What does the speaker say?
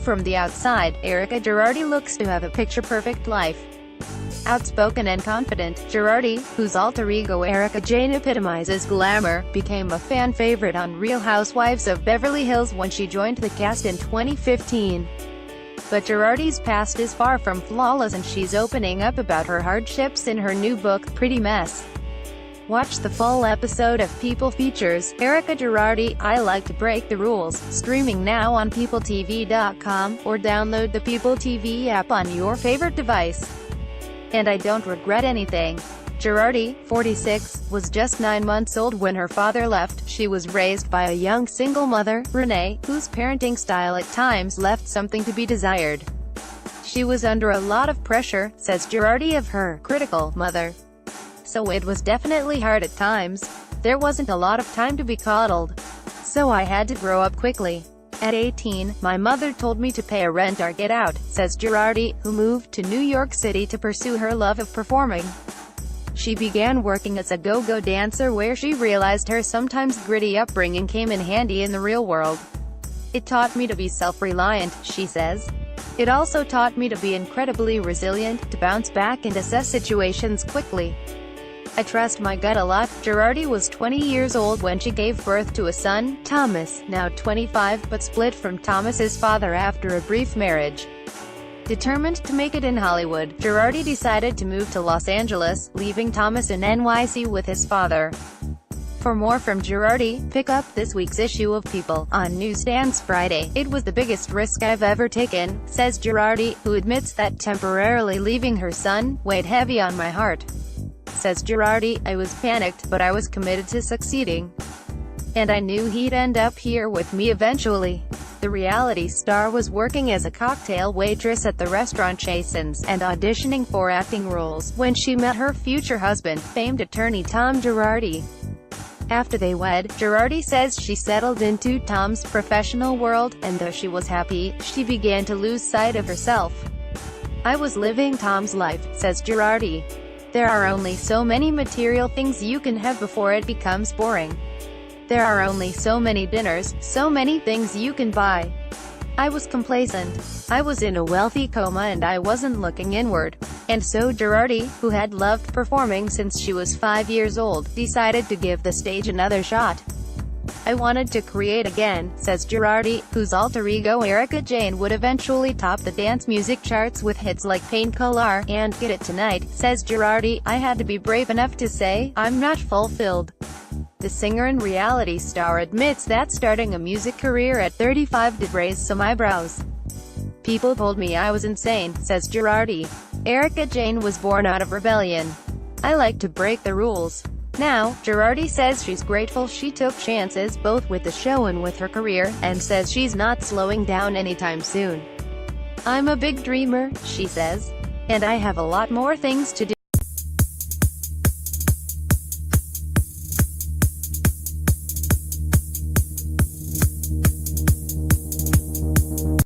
From the outside, Erika Girardi looks to have a picture-perfect life. Outspoken and confident, Girardi, whose alter ego Erika Jane epitomizes glamour, became a fan favorite on Real Housewives of Beverly Hills when she joined the cast in 2015. But Girardi's past is far from flawless, and she's opening up about her hardships in her new book, Pretty Mess. Watch the full episode of People Features Erika Girardi, I Like to Break the Rules, streaming now on peopletv.com, or download the People TV app on your favorite device. And I don't regret anything. Girardi, 46, was just 9 months old when her father left. She was raised by a young single mother, Renee, whose parenting style at times left something to be desired. She was under a lot of pressure, says Girardi of her critical mother. So it was definitely hard at times. There wasn't a lot of time to be coddled. So I had to grow up quickly. At 18, my mother told me to pay a rent or get out, says Girardi, who moved to New York City to pursue her love of performing. She began working as a go-go dancer, where she realized her sometimes gritty upbringing came in handy in the real world. It taught me to be self-reliant, she says. It also taught me to be incredibly resilient, to bounce back and assess situations quickly. I trust my gut a lot. Girardi was 20 years old when she gave birth to a son, Thomas, now 25, but split from Thomas's father after a brief marriage. Determined to make it in Hollywood, Girardi decided to move to Los Angeles, leaving Thomas in NYC with his father. For more from Girardi, pick up this week's issue of People on newsstands Friday. It was the biggest risk I've ever taken, says Girardi, who admits that temporarily leaving her son weighed heavy on my heart. Says Girardi, I was panicked, but I was committed to succeeding. And I knew he'd end up here with me eventually. The reality star was working as a cocktail waitress at the restaurant Jason's, and auditioning for acting roles, when she met her future husband, famed attorney Tom Girardi. After they wed, Girardi says she settled into Tom's professional world, and though she was happy, she began to lose sight of herself. I was living Tom's life, says Girardi. There are only so many material things you can have before it becomes boring. There are only so many dinners, so many things you can buy. I was complacent. I was in a wealthy coma and I wasn't looking inward. And so Girardi, who had loved performing since she was 5 years old, decided to give the stage another shot. I wanted to create again, says Girardi, whose alter ego Erika Jane would eventually top the dance music charts with hits like Painkiller and Get It Tonight. Says Girardi, I had to be brave enough to say, I'm not fulfilled. The singer and reality star admits that starting a music career at 35 did raise some eyebrows. People told me I was insane, says Girardi. Erika Jane was born out of rebellion. I like to break the rules. Now, Girardi says she's grateful she took chances both with the show and with her career, and says she's not slowing down anytime soon. I'm a big dreamer, she says. And I have a lot more things to do.